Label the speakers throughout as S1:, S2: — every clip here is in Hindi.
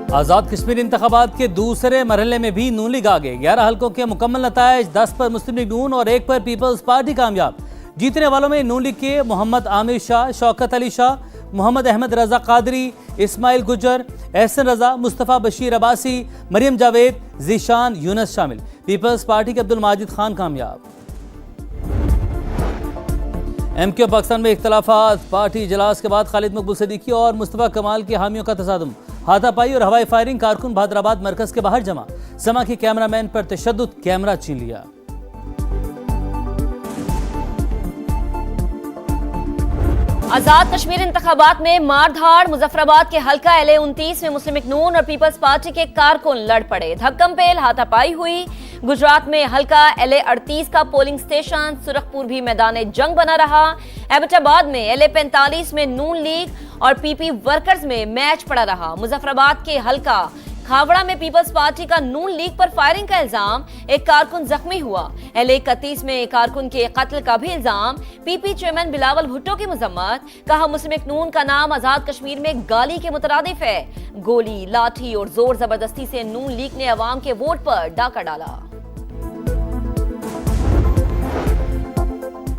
S1: आज़ाद कश्मीर इंतखाबात के दूसरे मरहले में भी नून लीग आगे। 11 हल्कों के मुकम्मल नताइज, 10 पर मुस्लिम लीग नून और 1 पर पीपल्स पार्टी कामयाब। जीतने वालों में नून लीग के मोहम्मद आमिर शाह, शौकत अली शाह, मोहम्मद अहमद रजा कादरी, इस्माइल गुजर, एहसन रजा, मुस्तफ़ा बशीर अब्बासी, मरियम जावेद, जीशान यूनस शामिल। पीपल्स पार्टी के अब्दुल माजिद खान कामयाब। एमके और पाकिस्तान में इख्तलाफात, पार्टी इजलास के बाद खालिद मकबूल सिद्दीकी और मुस्तफ़ा कमाल के हामियों का तसादुम, हाथापाई और हवाई फायरिंग, कारकुन भादराबाद मरकज के बाहर जमा। समा के कैमरामैन पर तशद्दुद, कैमरा छीन लिया।
S2: आजाद कश्मीर इंतखाबात में मारधाड़, मुजफ्फराबाद के हल्का LA-29 में मुस्लिम लीग नून और पीपल्स पार्टी के कारकुन लड़ पड़े, धक्कम पेल, हाथापाई हुई। गुजरात में हल्का LA-38 का पोलिंग स्टेशन सुरखपुर भी मैदान जंग बना रहा। एबटाबाद में LA-45 में नून लीग और PP वर्कर्स में मैच पड़ा रहा। मुजफ्फराबाद के हल्का खावड़ा में पीपल्स पार्टी का नून लीग पर फायरिंग का इल्जाम, एक कारकुन जख्मी हुआ। LA-31 में एक कारकुन के कत्ल का भी इल्जाम, PP चेयरमैन बिलावल भुट्टो की मजम्मत, कहा मुस्लिम लीग नून का नाम आजाद कश्मीर में गाली के मुतरादिफ है। गोली, लाठी और जोर जबरदस्ती से नून लीग ने अवाम के वोट पर डाका डाला।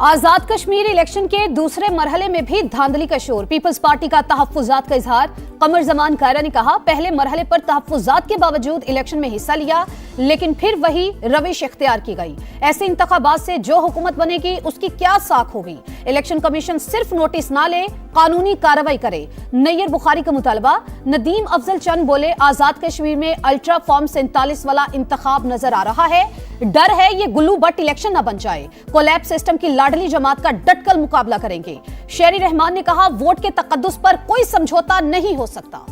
S3: आजाद कश्मीर इलेक्शन के दूसरे मरहले में भी धांधली का शोर, पीपल्स पार्टी का तहफ्फुजात का इजहार। कमर जमान कायरा ने कहा, पहले मरहले पर तहफ्फुजात के बावजूद इलेक्शन में हिस्सा लिया, लेकिन फिर वही रविश इख्तियार की गई। ऐसे इंतखाबात से जो हुकूमत बनेगी उसकी क्या साख होगी। इलेक्शन कमीशन सिर्फ नोटिस ना ले, कानूनी कार्रवाई करे। नैयर बुखारी का मुतालबा। नदीम अफजल चंद बोले, आजाद कश्मीर में अल्ट्रा फॉर्म 47 वाला इंतखाब नजर आ रहा है, डर है ये गुल्लू बट इलेक्शन न बन जाए। कोलैब सिस्टम की लाडली जमात का डटकर मुकाबला करेंगे। शेरी रहमान ने कहा, वोट के तकद्दुस पर कोई समझौता नहीं हो सकता।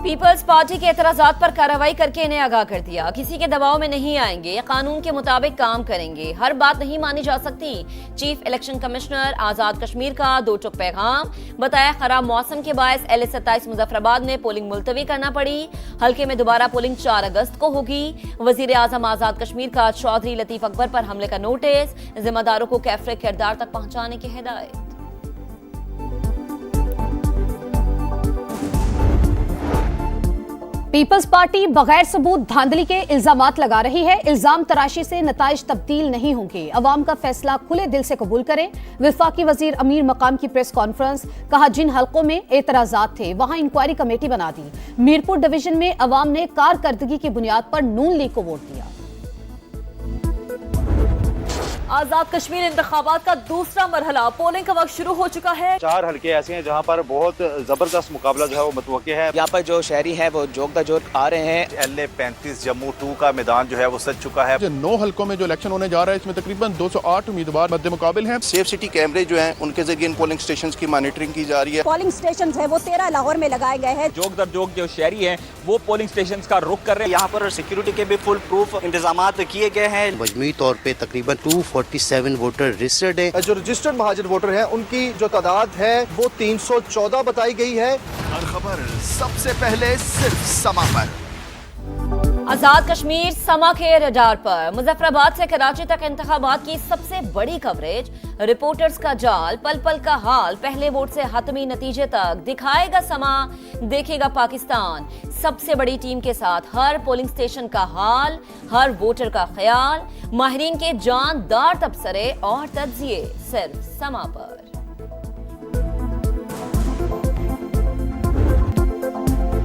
S2: पीपल्स पार्टी के एतराजात पर कार्रवाई करके इन्हें आगाह कर दिया, किसी के दबाव में नहीं आएंगे, कानून के मुताबिक काम करेंगे, हर बात नहीं मानी जा सकती। चीफ इलेक्शन कमिश्नर आजाद कश्मीर का दो टुक पैगाम, बताया खराब मौसम के बायस LA-27 मुजफ्फराबाद में पोलिंग मुलतवी करना पड़ी। हल्के में दोबारा पोलिंग 4 अगस्त को होगी। वजीर आजम आजाद कश्मीर का चौधरी लतीफ अकबर पर हमले का नोटिस, जिम्मेदारों को कैफरे किरदार तक पहुंचाने की हिदायत।
S3: पीपल्स पार्टी बगैर सबूत धांधली के इल्जामात लगा रही है। इल्जाम तराशी से नताइज तब्दील नहीं होंगे, अवाम का फैसला खुले दिल से कबूल करें। वफाकी वजीर अमीर मकाम की प्रेस कॉन्फ्रेंस, कहा जिन हल्कों में एतराजात थे वहां इंक्वायरी कमेटी बना दी। मीरपुर डिवीजन में अवाम ने कारकर्दगी की बुनियाद पर नून लीग को वोट दिया।
S2: आजाद कश्मीर इंतखाबात का दूसरा मरहला, पोलिंग का वक्त शुरू हो चुका है।
S4: 4 हल्के ऐसे हैं जहां पर बहुत जबरदस्त मुकाबला जो है वो मुतवक्के है।
S5: यहाँ पर जो शहरी है वो जोक दा जोक आ रहे हैं।
S4: LA-35 जम्मू 2 का मैदान जो है वो सज चुका है।
S6: 9 हल्कों में जो इलेक्शन होने जा रहा है इसमें तकरीबन 208 उम्मीदवार मद्दे मुकाबिल हैं।
S7: सेफ सिटी कैमरे जो हैं उनके जरिए इन पोलिंग स्टेशंस की मॉनिटरिंग की जा रही है।
S8: पोलिंग स्टेशंस है वो 13 लाहौर में लगाए गए हैं।
S5: जोक दर जोक जो शहरी है वो पोलिंग स्टेशंस का रुख कर रहे हैं।
S4: यहाँ पर सिक्योरिटी के भी फुल प्रूफ इंतजाम किए गए हैं।
S9: मजमूई तौर पे तकरीबन 247 वोटर रजिस्टर्ड है।
S10: जो रजिस्टर्ड महाजर वोटर हैं उनकी जो तादाद है वो 314 बताई गई है।
S7: हर खबर सबसे पहले सिर्फ समा पर।
S2: आजाद कश्मीर समा के रडार पर। मुजफ्फराबाद से कराची तक इंतखाबात की सबसे बड़ी कवरेज, रिपोर्टर्स का जाल, पल पल का हाल, पहले वोट से हतमी नतीजे तक दिखाएगा समा, देखेगा पाकिस्तान। सबसे बड़ी टीम के साथ हर पोलिंग स्टेशन का हाल, हर वोटर का ख्याल, माहिरीन के जानदार तबसरे और तज्जिए सिर्फ समा पर।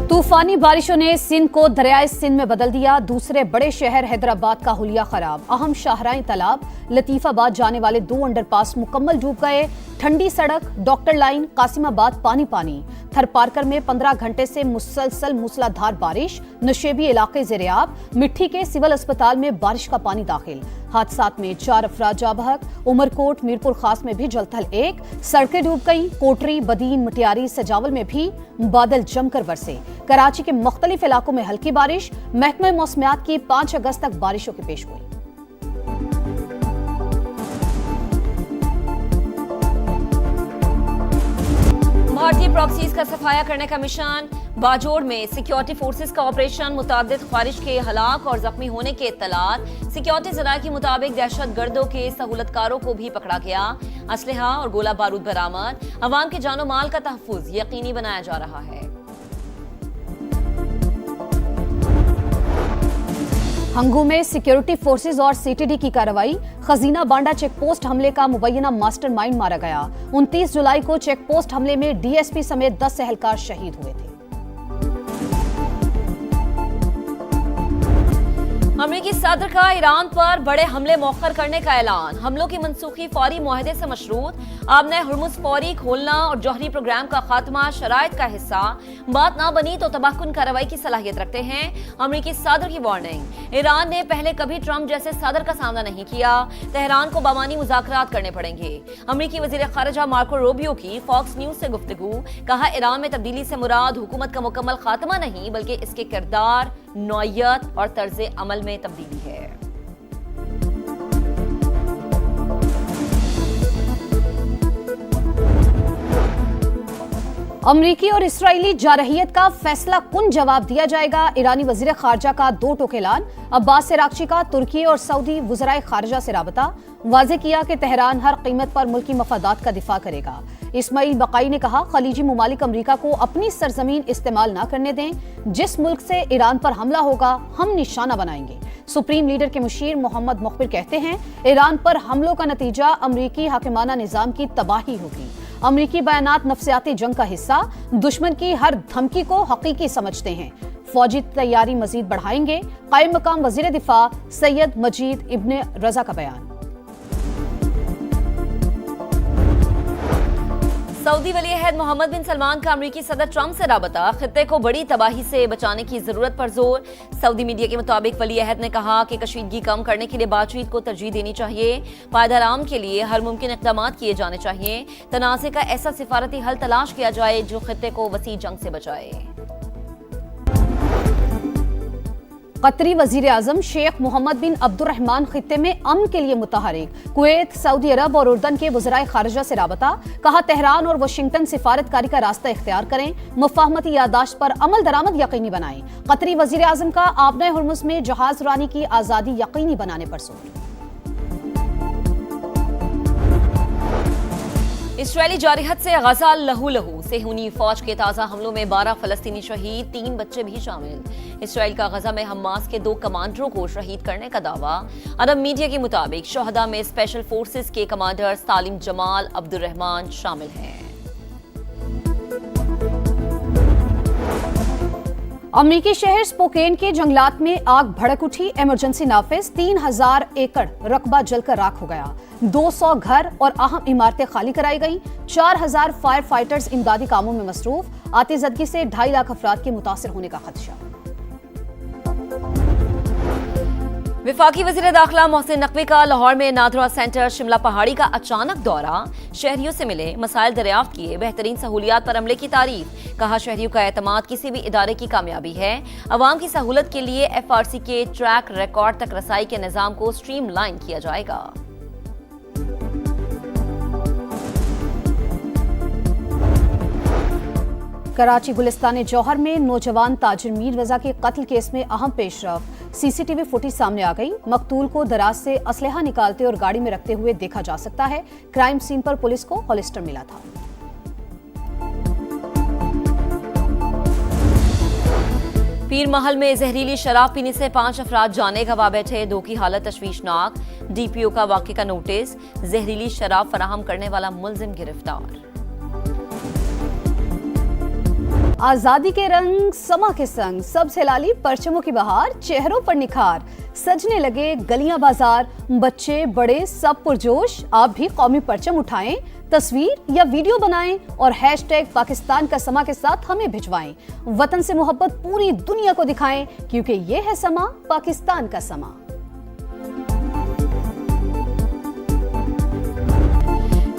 S3: तूफानी बारिशों ने सिंध को दरियाए सिंध में बदल दिया। दूसरे बड़े शहर हैदराबाद का हुलिया खराब, अहम शाहराएं तालाब, लतीफाबाद जाने वाले 2 अंडरपास मुकम्मल डूब गए। ठंडी सड़क, डॉक्टर लाइन, कासिमाबाद पानी पानी। थरपारकर में 15 घंटे से मुसलसल मूसलाधार बारिश, नशेबी इलाके ज़ेरियाब। मिट्टी के सिविल अस्पताल में बारिश का पानी दाखिल। हादसात में 4 अफराद जाँ बहक। उमरकोट मीरपुर खास में भी जलथल 1। सड़कें डूब गईं। कोटरी, बदीन, मटियारी, सजावल में भी बादल जमकर बरसे। कराची के मुख्तलिफ इलाकों में हल्की बारिश। महकमे मौसमियात की 5 अगस्त तक बारिशों की पेशगोई।
S2: भारतीय प्रॉक्सीज का सफाया करने का मिशन, बाजोड़ में सिक्योरिटी फोर्सेस का ऑपरेशन, मुतादिद ख्वारिश के हलाक और जख्मी होने के इत्तलात। सिक्योरिटी जराये के मुताबिक दहशतगर्दों के सहूलतकारों को भी पकड़ा गया। असलहा और गोला बारूद बरामद। अवाम के जानो माल का तहफ्फुज यकीनी बनाया जा रहा है।
S3: हंगू में सिक्योरिटी फोर्सेस और सीटीडी की कार्रवाई। खजीना बांडा चेकपोस्ट हमले का मुबैना मास्टरमाइंड मारा गया। 29 जुलाई को चेकपोस्ट हमले में डीएसपी समेत 10 एहलकार शहीद हुए थे।
S2: अमेरिकी सदर का ईरान पर बड़े हमले मौखर करने का ऐलान। हमलों की मनसूखी फौरी मुआहदे से मशरूत। आबने हुर्मुज़ फौरी खोलना और जौहरी प्रोग्राम का खात्मा शराइत का हिस्सा। बात ना बनी तो तबाहकुन कार्रवाई की सलाहियत रखते हैं। अमेरिकी सदर की वार्निंग। ईरान ने पहले कभी ट्रंप जैसे सदर का सामना नहीं किया। तेहरान को बामानी मुज़ाकरात करने पड़ेंगे। अमेरिकी वज़ीर ख़ारिजा मार्को रूबियो की फॉक्स न्यूज से गुफ्तगू। कहा, ईरान में तब्दीली से मुराद हुकूमत का मुकम्मल खात्मा नहीं बल्कि इसके किरदार, नौइयत और तर्ज अमल में तब्दीली है।
S3: अमरीकी और इस्राएली जारहियत का फैसला कुन जवाब दिया जाएगा। ईरानी वजीर खारजा का दो टोक ऐलान। अब्बास अरागची का तुर्की और सऊदी वज़राए खारजा से राबता। वाज़े किया कि तेहरान हर कीमत पर मुल्की मफादात का दिफा करेगा। इस्माइल बकाई ने कहा, खलीजी ममालिक अमरीका को अपनी सरजमीन इस्तेमाल न करने दें। जिस मुल्क से ईरान पर हमला होगा हम निशाना बनाएंगे। सुप्रीम लीडर के मुशीर मोहम्मद मुखबिर कहते हैं, ईरान पर हमलों का नतीजा अमरीकी हाकिमाना निजाम की तबाही होगी। अमरीकी बयानात नफ्सियाती जंग का हिस्सा। दुश्मन की हर धमकी को हकीकी समझते हैं। फौजी तैयारी मजीद बढ़ाएंगे। कायम मकाम वजीर दिफा सैयद मजीद इब्ने रजा का बयान।
S2: सऊदी वली अहद मोहम्मद बिन सलमान का अमेरिकी सदर ट्रंप से राबता। खित्ते को बड़ी तबाही से बचाने की जरूरत पर जोर। सऊदी मीडिया के मुताबिक वली अहद ने कहा कि कशीदगी कम करने के लिए बातचीत को तरजीह देनी चाहिए। पायदार आम के लिए हर मुमकिन इक़दाम किए जाने चाहिए। तनाज़े का ऐसा सिफारती हल तलाश किया जाए जो खित्ते को वसी जंग से बचाए।
S3: कतरी वजीर आजम शेख मोहम्मद बिन अब्दुर्रहमान खित्ते में अमन के लिए मुतहरिक। कुवैत, सऊदी अरब और उर्दन के वज़राए खारिजा से राबता। कहा, तेहरान और वाशिंगटन सिफारतकारी का रास्ता इख्तियार करें। मुफाहमती यादाश्त पर अमल दरामद यकीनी बनाएं। कतरी वजीर आजम का आबने हुर्मुज़ में जहाज रानी की आज़ादी यकीनी बनाने पर जोर।
S2: इस्राएली जारहियत से गजा लहू लहू। सेहूनी फौज के ताज़ा हमलों में 12 फलस्तीनी शहीद, 3 बच्चे भी शामिल। इस्राएल का गजा में हमास के 2 कमांडरों को शहीद करने का दावा। अरब मीडिया के मुताबिक शहदा में स्पेशल फोर्सेस के कमांडर सालिम जमाल अब्दुर्रहमान शामिल हैं।
S3: अमरीकी शहर स्पोकेन के जंगलात में आग भड़क उठी। इमरजेंसी नाफिज। 3000 एकड़ रकबा जलकर राख हो गया। 200 घर और अहम इमारतें खाली कराई गई। 4000 फायर फाइटर्स इमदादी कामों में मसरूफ। आतिशबाजी से 2.5 लाख अफराद के मुतासिर होने का खदशा।
S2: विफाकी वज़ीर दाखिला मोहसिन नकवी का लाहौर में नादरा सेंटर शिमला पहाड़ी का अचानक दौरा। शहरियों से मिले, मसाइल दरियाफ्त किए, बेहतरीन सहूलियात पर अमले की तारीफ। कहा, शहरियों का एतमाद किसी भी इदारे की कामयाबी है। अवाम की सहूलत के लिए FRC के ट्रैक रिकॉर्ड तक रसाई के निज़ाम को स्ट्रीम लाइन किया जाएगा।
S3: कराची गुलिस्तान जौहर में नौजवान ताजिर मीर रजा के कत्ल केस में अहम पेशरफ। CCTV फुटेज सामने आ गई। मकतूल को दराज से असलहा निकालते और गाड़ी में रखते हुए देखा जा सकता है। क्राइम सीन पर पुलिस को हॉलिस्टर मिला था।
S2: पीर महल में जहरीली शराब पीने से 5 अफराद जाने गंवा बैठे। 2 की हालत तशवीशनाक। DPO का वाक़े का नोटिस। जहरीली शराब फराहम करने वाला मुलजिम गिरफ्तार।
S3: आजादी के रंग समा के संग सब सैलाली परचमों की बहार। चेहरों पर निखार। सजने लगे गलियां बाजार। बच्चे बड़े सब पुरजोश। आप भी कौमी परचम उठाएं, तस्वीर या वीडियो बनाएं और हैशटैग पाकिस्तान का समा के साथ हमें भिजवाएं। वतन से मोहब्बत पूरी दुनिया को दिखाएं, क्योंकि ये है समा पाकिस्तान का समा।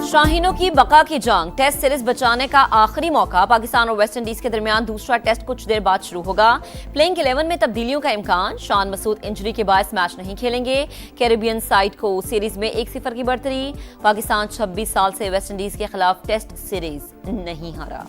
S2: शाहीनों की बका की जंग। टेस्ट सीरीज बचाने का आखिरी मौका। पाकिस्तान और वेस्ट इंडीज के दरमियान दूसरा टेस्ट कुछ देर बाद शुरू होगा। प्लेइंग 11 में तब्दीलियों का इम्कान। शान मसूद इंजरी के बायस मैच नहीं खेलेंगे। कैरेबियन साइड को सीरीज में 1-0 की बढ़तरी। पाकिस्तान 26 साल से वेस्ट इंडीज के खिलाफ टेस्ट सीरीज नहीं हारा।